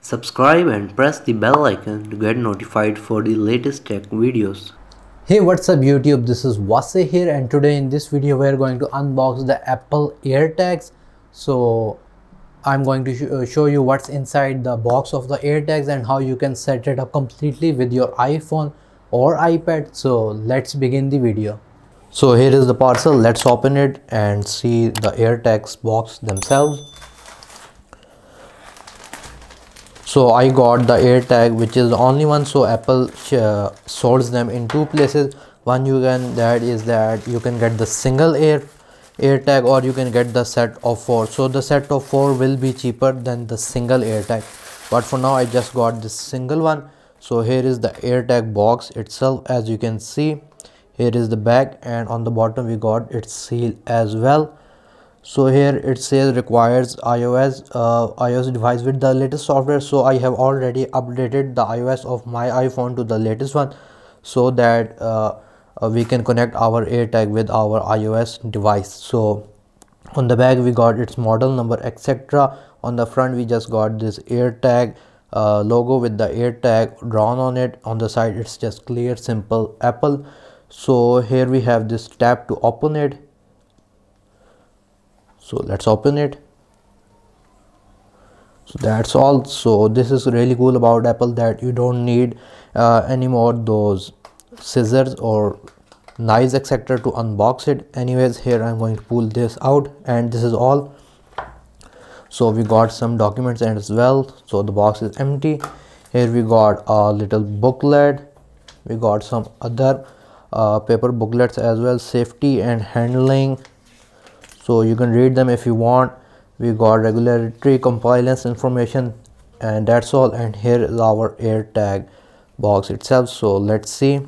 Subscribe and press the bell icon to get notified for the latest tech videos. Hey, what's up YouTube, this is Wasay here, and today in this video we are going to unbox the Apple AirTags. So I'm going to show you what's inside the box of the AirTags and how you can set it up completely with your iPhone or iPad. So let's begin the video. So here is the parcel. Let's open it and see the AirTags box themselves. So I got the AirTag, which is the only one. So Apple sells them in two places. One you can get the single AirTag, or you can get the set of 4. So the set of 4 will be cheaper than the single AirTag, but for now I just got this single one. So here is the AirTag box itself. As you can see, here is the back, and on the bottom we got its seal as well. So here it says requires iOS device with the latest software. So I have already updated the iOS of my iPhone to the latest one, so that we can connect our AirTag with our iOS device. So on the back we got its model number, etc. On the front we just got this AirTag logo with the AirTag drawn on it. On the side it's just clear, simple Apple. So here we have this tab to open it. So let's open it. So that's all. So this is really cool about Apple, that you don't need anymore those scissors or knives, etc. to unbox it. Anyways, here I'm going to pull this out, and this is all. So we got some documents and as well. So the box is empty. Here we got a little booklet. We got some other paper booklets as well, safety and handling. So you can read them if you want. We got regulatory compliance information, and that's all. And here is our AirTag box itself. So let's see.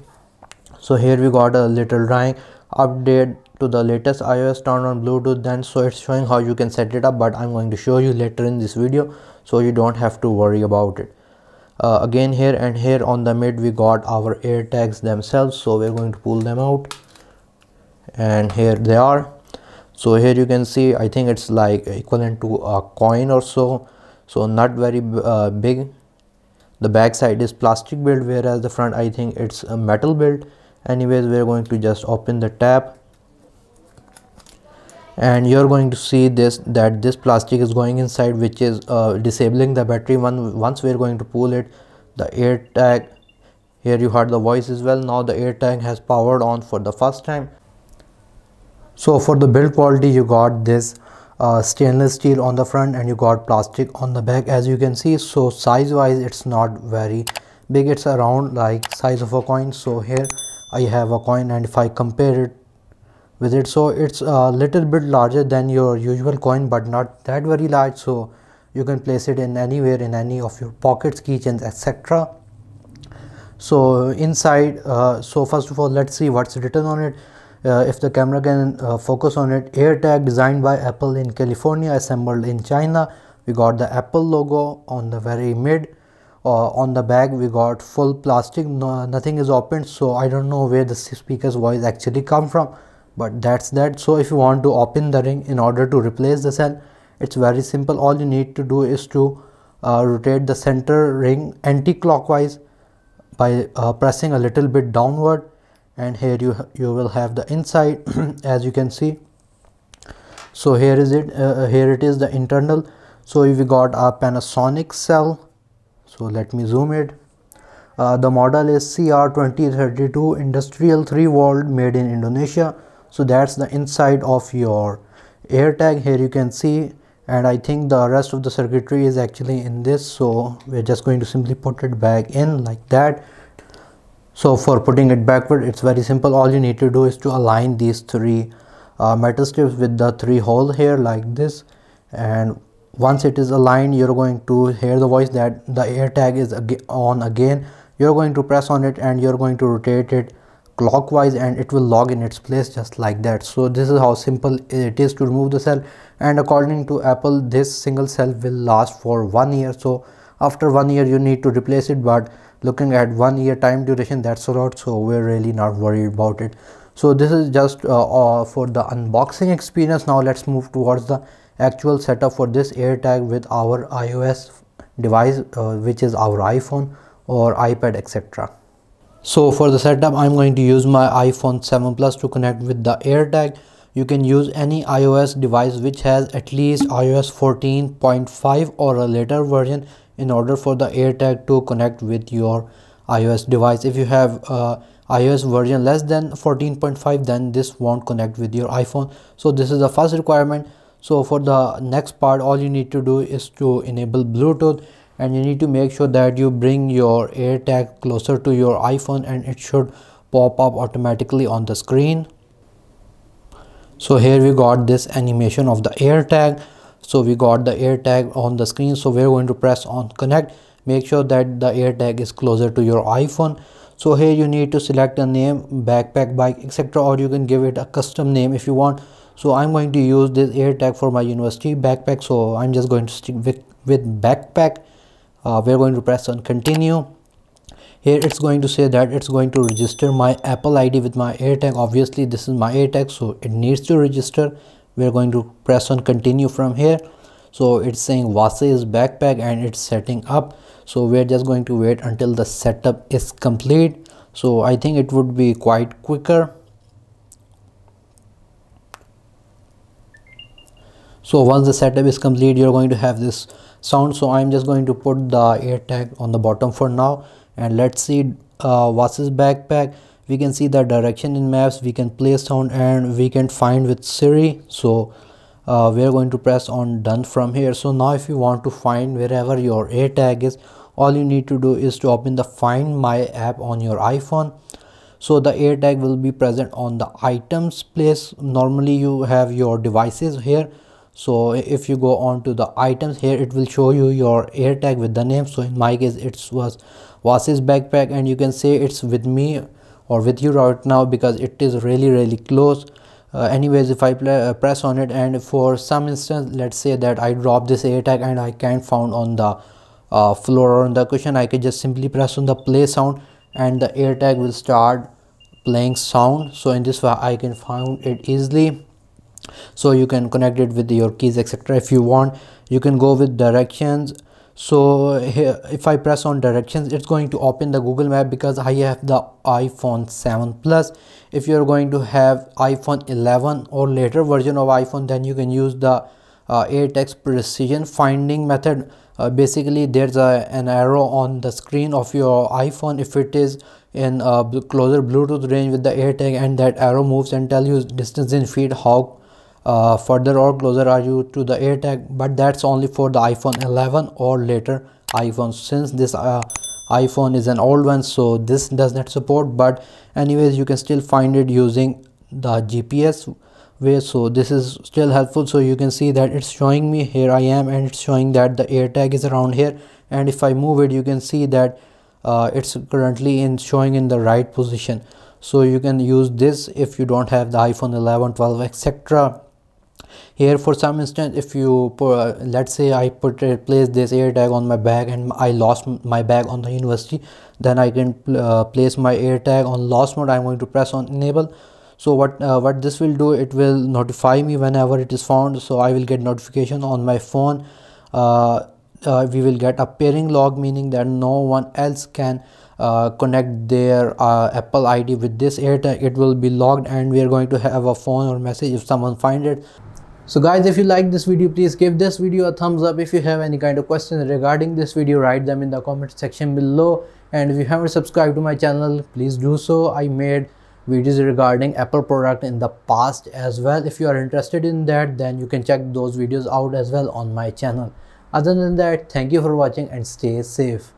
So here we got a little drawing, update to the latest iOS, turn on Bluetooth. Then so it's showing how you can set it up, but I'm going to show you later in this video, so you don't have to worry about it. Again, here and here on the mid we got our AirTags themselves. So we're going to pull them out, and here they are. So here you can see, I think it's like equivalent to a coin or so. So not very big. The back side is plastic build, whereas the front, I think it's a metal build. Anyways, we're going to just open the tab, and you're going to see that this plastic is going inside, which is disabling the battery. Once we're going to pull it, the AirTag, here you heard the voice as well. Now the AirTag has powered on for the first time. So for the build quality, you got this stainless steel on the front, and you got plastic on the back, as you can see. So size wise it's not very big, it's around like size of a coin. So here I have a coin, and if I compare it with it, so it's a little bit larger than your usual coin, but not that very large. So you can place it in anywhere, in any of your pockets, keychains, etc. So inside, so first of all, let's see what's written on it. If the camera can focus on it: AirTag designed by Apple in California, assembled in China. We got the Apple logo on the very mid. On the back we got full plastic, nothing is opened. So I don't know where the speaker's voice actually come from, but that's that. So if you want to open the ring in order to replace the cell, it's very simple. All you need to do is to rotate the center ring anti-clockwise by pressing a little bit downward, and here you will have the inside as you can see. So here is it, here it is, the internal. So we got a Panasonic cell. So let me zoom it. The model is CR2032 industrial 3-volt, made in Indonesia. So that's the inside of your AirTag. Here you can see, and I think the rest of the circuitry is actually in this. So we're just going to simply put it back in like that. So for putting it backward, it's very simple. All you need to do is to align these 3 metal strips with the 3 hole here like this, and once it is aligned, you're going to hear the voice that the AirTag is on again. You're going to press on it, and you're going to rotate it clockwise, and it will log in its place just like that. So this is how simple it is to remove the cell, and according to Apple, this single cell will last for 1 year. So after 1 year you need to replace it, but looking at 1 year time duration, that's a lot, so we're really not worried about it. So this is just for the unboxing experience. Now let's move towards the actual setup for this AirTag with our iOS device, which is our iPhone or iPad, etc. So for the setup, I'm going to use my iPhone 7 Plus to connect with the AirTag. You can use any iOS device which has at least iOS 14.5 or a later version in order for the AirTag to connect with your iOS device. If you have iOS version less than 14.5, then this won't connect with your iPhone. So this is the first requirement. So for the next part, all you need to do is to enable Bluetooth, and you need to make sure that you bring your AirTag closer to your iPhone, and it should pop up automatically on the screen. So here we got this animation of the AirTag. So we got the AirTag on the screen. So we're going to press on connect. Make sure that the AirTag is closer to your iPhone. So here you need to select a name, backpack, bike, etc., or you can give it a custom name if you want. So I'm going to use this AirTag for my university backpack, so I'm just going to stick with backpack. We're going to press on continue. Here it's going to say that it's going to register my Apple ID with my AirTag. Obviously this is my AirTag, so it needs to register. We're going to press on continue from here. So it's saying Wasay's backpack and it's setting up. So we're just going to wait until the setup is complete. So I think it would be quite quicker. So once the setup is complete, you're going to have this sound. So I'm just going to put the AirTag on the bottom for now, and let's see Wasay's backpack. We can see the direction in maps, we can play sound, and we can find with Siri. So we're going to press on done from here. So now if you want to find wherever your AirTag is, all you need to do is to open the Find My app on your iPhone. So the AirTag will be present on the items place. Normally you have your devices here. So if you go on to the items here, it will show you your AirTag with the name. So in my case it was Wasay's backpack, and you can say it's with me or with you right now because it is really close. Anyways, if I press on it, and for some instance, let's say that I drop this AirTag and I can't found on the floor or on the cushion, I can just simply press on the play sound and the AirTag will start playing sound. So in this way I can find it easily. So you can connect it with your keys, etc. If you want, you can go with directions. So here if I press on directions, it's going to open the Google map because I have the iPhone 7 Plus. If you're going to have iPhone 11 or later version of iPhone, then you can use the AirTags precision finding method. Basically there's an arrow on the screen of your iPhone. If it is in closer Bluetooth range with the AirTag, and that arrow moves and tell you distance in feet, how further or closer are you to the AirTag. But that's only for the iPhone 11 or later iPhones. Since this iPhone is an old one, so this does not support, but anyways you can still find it using the GPS way. So this is still helpful. So you can see that it's showing me here I am, and it's showing that the AirTag is around here, and if I move it, you can see that it's currently showing in the right position. So you can use this if you don't have the iPhone 11, 12, etc. Here for some instance, if you let's say I place this AirTag on my bag and I lost my bag on the university, then I can place my AirTag on lost mode. I'm going to press on enable. So what this will do, it will notify me whenever it is found. So I will get notification on my phone. We will get a pairing log, meaning that no one else can connect their Apple ID with this AirTag. It will be logged, and we are going to have a phone or message if someone find it. So guys, if you like this video, please give this video a thumbs up. If you have any kind of questions regarding this video, write them in the comment section below. And if you haven't subscribed to my channel, please do so. I made videos regarding Apple product in the past as well. If you are interested in that, then you can check those videos out as well on my channel. Other than that, thank you for watching and stay safe.